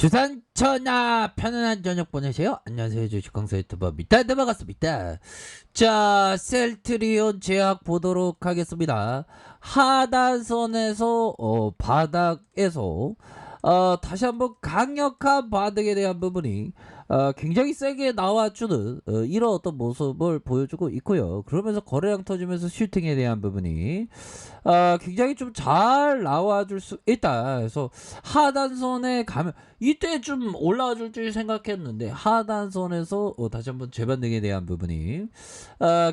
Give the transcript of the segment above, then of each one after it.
주산 전화 편안한 저녁 보내세요. 안녕하세요. 주식강사 유튜버 미타드 반갑습니다. 자, 셀트리온 제약 보도록 하겠습니다. 하단선에서 바닥에서 다시 한번 강력한 바닥에 대한 부분이 굉장히 세게 나와주는 이런 어떤 모습을 보여주고 있고요. 그러면서 거래량 터지면서 슈팅에 대한 부분이 굉장히 좀 잘 나와줄 수 있다. 그래서 하단선에 가면 이때 좀 올라와 줄 줄 생각했는데 하단선에서 다시 한번 재반등에 대한 부분이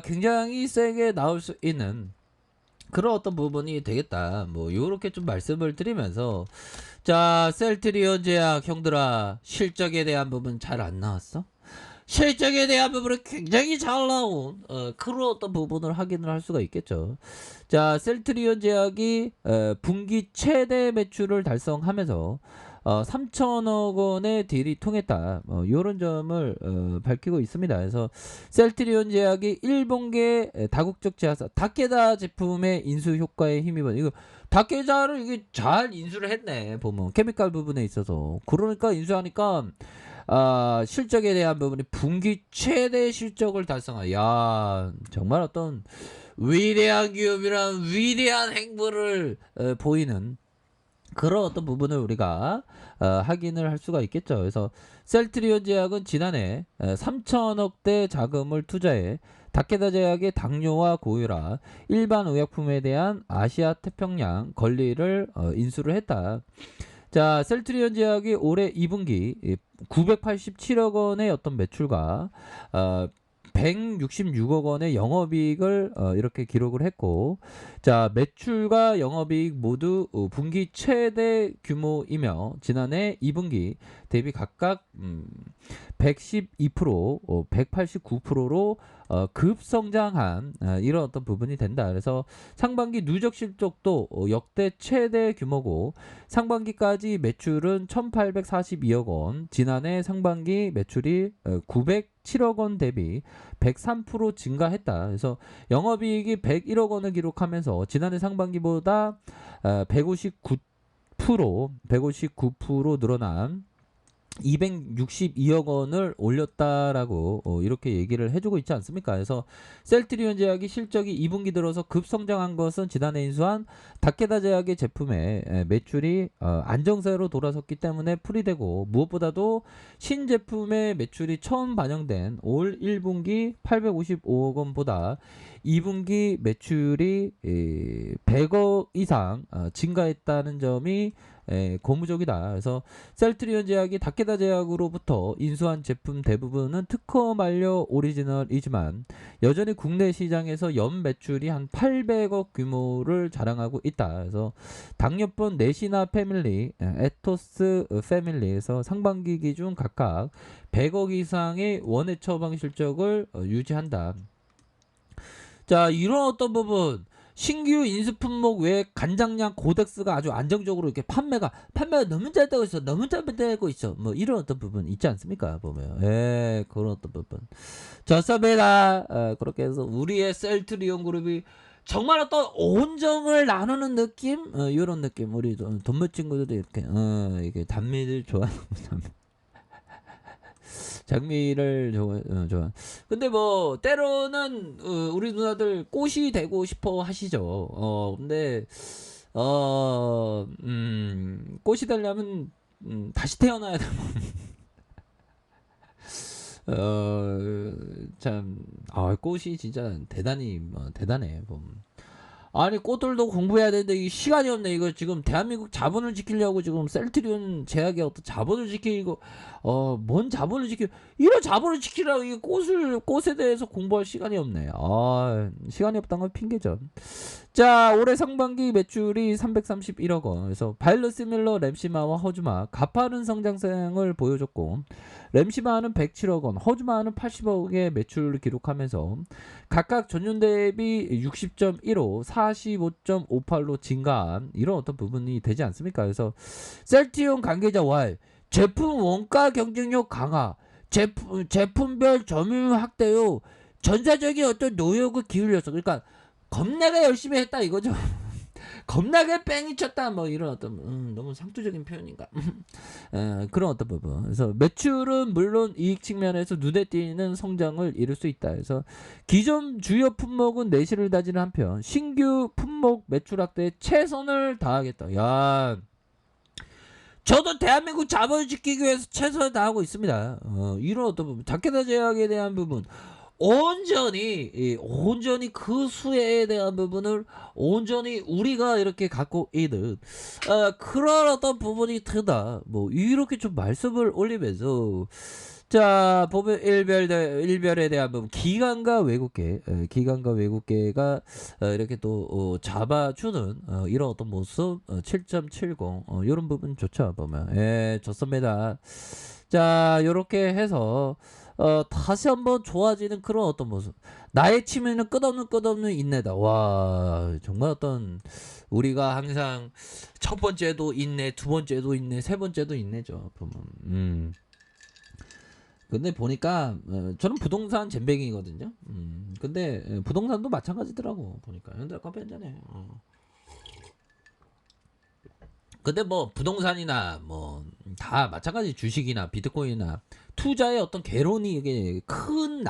굉장히 세게 나올 수 있는 그런 어떤 부분이 되겠다. 뭐 요렇게 좀 말씀을 드리면서 자, 셀트리온 제약 형들아, 실적에 대한 부분 잘 안 나왔어? 실적에 대한 부분은 굉장히 잘 나온 그런 어떤 부분을 확인을 할 수가 있겠죠. 자, 셀트리온 제약이 분기 최대 매출을 달성하면서 3천억 원의 딜이 통했다. 이런 점을 밝히고 있습니다. 그래서 셀트리온 제약이 1분기에 다국적 제약사 다케다 제품의 인수 효과에 힘입어 이거 다케다를 이게 잘 인수를 했네. 보면 케미칼 부분에 있어서 그러니까 인수하니까 실적에 대한 부분이 분기 최대 실적을 달성하. 야, 정말 어떤 위대한 기업이란 위대한 행보를 보이는 그런 어떤 부분을 우리가 확인을 할 수가 있겠죠. 그래서 셀트리온 제약은 지난해 3천억대 자금을 투자해 다케다 제약의 당뇨와 고혈압, 일반 의약품에 대한 아시아 태평양 권리를 인수를 했다. 자, 셀트리온 제약이 올해 2분기 987억 원의 어떤 매출과 166억 원의 영업이익을 이렇게 기록을 했고, 자, 매출과 영업이익 모두 분기 최대 규모이며 지난해 2분기 대비 각각 112%, 189%로 급성장한 이런 어떤 부분이 된다. 그래서 상반기 누적 실적도 역대 최대 규모고 상반기까지 매출은 1,842억 원, 지난해 상반기 매출이 907억 원 대비 103% 증가했다. 그래서 영업이익이 101억 원을 기록하면서 지난해 상반기보다 159% 늘어난 262억 원을 올렸다라고 이렇게 얘기를 해주고 있지 않습니까? 그래서 셀트리온 제약이 실적이 2분기 들어서 급성장한 것은 지난해 인수한 다케다 제약의 제품의 매출이 안정세로 돌아섰기 때문에 풀이되고 무엇보다도 신제품의 매출이 처음 반영된 올 1분기 855억 원보다 2분기 매출이 100억 이상 증가했다는 점이 고무적이다. 그래서 셀트리온 제약이 다케다 제약으로부터 인수한 제품 대부분은 특허 만료 오리지널이지만 여전히 국내 시장에서 연 매출이 한 800억 규모를 자랑하고 있다. 그래서 당뇨병 내시나 패밀리, 에토스 패밀리에서 상반기 기준 각각 100억 이상의 원해 처방 실적을 유지한다. 자, 이런 어떤 부분 신규 인수 품목 외에 간장량 고덱스가 아주 안정적으로 이렇게 판매가 너무 잘 되고 있어. 너무 잘 되고 있어. 뭐 이런 어떤 부분 있지 않습니까? 보면. 그런 어떤 부분. 좋습니다. 그렇게 해서 우리의 셀트리온 그룹이 정말 어떤 온정을 나누는 느낌? 이런 느낌. 우리 돈무 친구들도 이렇게 이게 단미를 좋아하는 장미를 좋아. 근데 뭐 때로는 우리 누나들 꽃이 되고 싶어 하시죠. 근데 꽃이 되려면 다시 태어나야 돼. 참, 꽃이 진짜 대단히 대단해. 아니 꽃들도 공부해야 되는데 이 시간이 없네. 이거 지금 대한민국 자본을 지키려고 지금 셀트리온 제약의 어떤 자본을 지키고 뭔 자본을 지키 이런 자본을 지키려고 이 꽃에 대해서 공부할 시간이 없네. 시간이 없다는 건 핑계죠. 자, 올해 상반기 매출이 331억 원. 그래서 바이러시밀러 램시마와 허즈마 가파른 성장성을 보여줬고 램시마는 107억 원, 허즈마는 80억의 매출을 기록하면서 각각 전년 대비 60.15, 45.58로 증가한 이런 어떤 부분이 되지 않습니까? 그래서 셀트리온 관계자 왈 제품 원가 경쟁력 강화, 제품별 점유율 확대요, 전사적인 어떤 노력을 기울여서 그러니까 겁내가 열심히 했다 이거죠. 겁나게 뺑이 쳤다 뭐 이런 어떤 너무 상투적인 표현인가 그런 어떤 부분. 그래서 매출은 물론 이익 측면에서 눈에 띄는 성장을 이룰 수 있다. 그래서 기존 주요 품목은 내실을 다지는 한편 신규 품목 매출 확대에 최선을 다하겠다. 야, 저도 대한민국 자본을 지키기 위해서 최선을 다하고 있습니다. 이런 어떤 부분, 다케다 제약에 대한 부분, 온전히 그 수혜에 대한 부분을 온전히 우리가 이렇게 갖고 있는 그런 어떤 부분이 든다. 뭐 이렇게 좀 말씀을 올리면서 자 보면 일별에 대한 부분 기관과 외국계가 이렇게 또 잡아주는 이런 어떤 모습 7.70 이런 부분 좋죠 보면 좋습니다. 자 요렇게 해서 다시 한번 좋아지는 그런 어떤 모습. 나의 취미는 끝없는 인내다. 와, 정말 어떤 우리가 항상 첫 번째도 인내, 두 번째도 인내, 세 번째도 인내죠. 보면. 근데 보니까 저는 부동산 잼뱅이거든요. 근데 부동산도 마찬가지더라고 보니까. 현대 커피 한잔해. 근데 뭐 부동산이나 뭐 다 마찬가지 주식이나 비트코인이나 투자의 어떤 개론이 이게 큰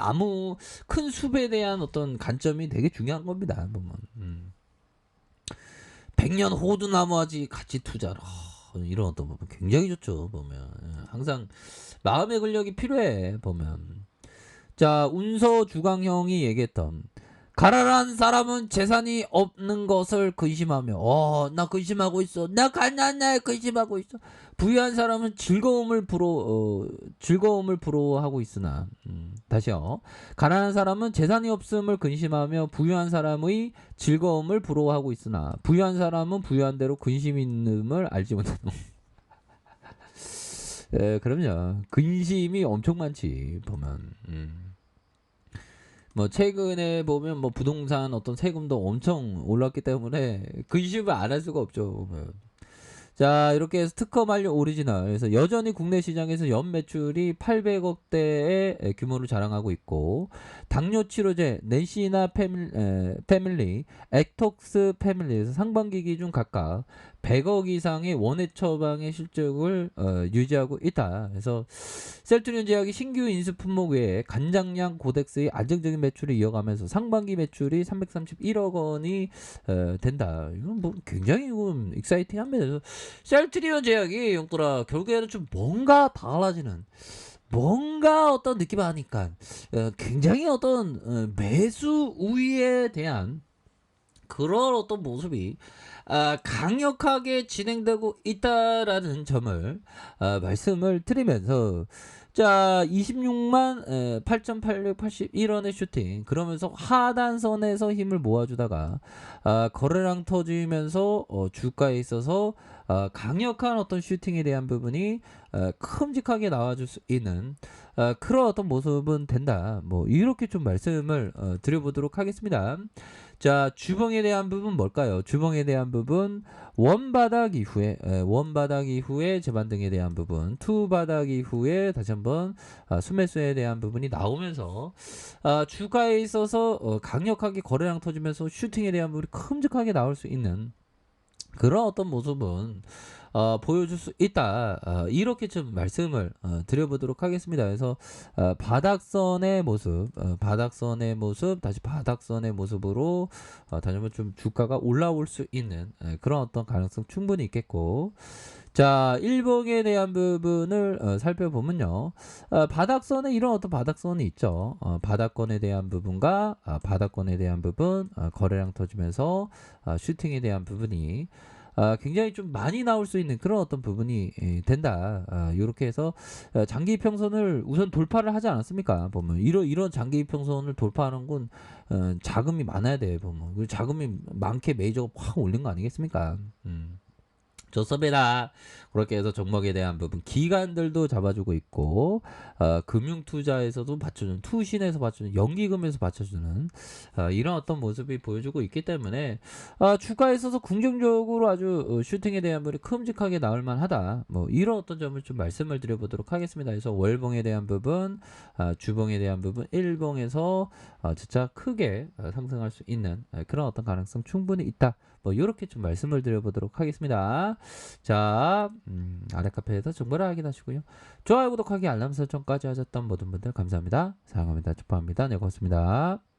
숲에 대한 어떤 관점이 되게 중요한 겁니다. 보면 100년 호두나무하지 같이 투자라 이런 어떤 부분 굉장히 좋죠. 보면 항상 마음의 근력이 필요해. 보면 자 운서 주강형이 얘기했던 가난한 사람은 재산이 없는 것을 근심하며 나 근심하고 있어. 나 가난해 근심하고 있어. 부유한 사람은 즐거움을 부러워하고 있으나 다시요. 가난한 사람은 재산이 없음을 근심하며 부유한 사람의 즐거움을 부러워하고 있으나 부유한 사람은 부유한 대로 근심 있음을 알지 못하노. 그럼요. 근심이 엄청 많지 보면. 뭐 최근에 보면 뭐 부동산 어떤 세금도 엄청 올랐기 때문에 근심을 안 할 수가 없죠. 보면. 자 이렇게 해서 특허 만료 오리지널 그래서 여전히 국내 시장에서 연 매출이 800억대의 규모를 자랑하고 있고 당뇨 치료제 낸시나 패밀리 액톡스 패밀리에서 상반기 기준 각각 100억 이상의 원해 처방의 실적을 유지하고 있다. 그래서 셀트리온 제약이 신규 인수 품목 외에 간장량 고덱스의 안정적인 매출을 이어가면서 상반기 매출이 331억 원이 된다. 이건 뭐 굉장히 이건 익사이팅합니다. 그래서 셀트리온 제약이 용돌아 결국에는 좀 뭔가 달라지는 뭔가 어떤 느낌 하니까 굉장히 어떤 매수 우위에 대한 그런 어떤 모습이 강력하게 진행되고 있다라는 점을 말씀을 드리면서 자 26만 8,881원의 슈팅 그러면서 하단선에서 힘을 모아주다가 거래량 터지면서 주가에 있어서 강력한 어떤 슈팅에 대한 부분이 큼직하게 나와줄 수 있는 그런 어떤 모습은 된다. 뭐 이렇게 좀 말씀을 드려보도록 하겠습니다. 자 주봉에 대한 부분 뭘까요? 주봉에 대한 부분 원바닥 이후에 재반등에 대한 부분 투바닥 이후에 다시 한번 순매수에 대한 부분이 나오면서 주가에 있어서 강력하게 거래량 터지면서 슈팅에 대한 부분이 큼직하게 나올 수 있는 그런 어떤 모습은 보여줄 수 있다. 이렇게 좀 말씀을 드려보도록 하겠습니다. 그래서 바닥선의 모습, 다시 바닥선의 모습으로 다시 한번 좀 주가가 올라올 수 있는 그런 어떤 가능성 충분히 있겠고, 자 일봉에 대한 부분을 살펴보면요, 바닥선에 이런 어떤 바닥선이 있죠. 바닥권에 대한 부분과 바닥권에 대한 부분, 거래량 터지면서 슈팅에 대한 부분이 굉장히 좀 많이 나올 수 있는 그런 어떤 부분이 된다. 이렇게 해서 장기 평선을 우선 돌파를 하지 않았습니까? 보면 이런 장기 평선을 돌파하는 건 자금이 많아야 돼. 보면 그 자금이 많게 메이저가 확 올린 거 아니겠습니까? 좋습니다. 그렇게 해서 종목에 대한 부분 기관들도 잡아주고 있고 금융투자에서도 받쳐주는 투신에서 받쳐주는 연기금에서 받쳐주는 이런 어떤 모습이 보여주고 있기 때문에 주가에 있어서 긍정적으로 아주 슈팅에 대한 부분이 큼직하게 나올 만하다. 뭐 이런 어떤 점을 좀 말씀을 드려보도록 하겠습니다. 그래서 월봉에 대한 부분 주봉에 대한 부분 일봉에서 진짜 크게 상승할 수 있는 그런 어떤 가능성 충분히 있다. 뭐 요렇게 좀 말씀을 드려보도록 하겠습니다. 자, 아래 카페에서 정보를 확인하시고요. 좋아요, 구독하기, 알람 설정까지 하셨던 모든 분들 감사합니다. 사랑합니다. 축복합니다. 네, 고맙습니다.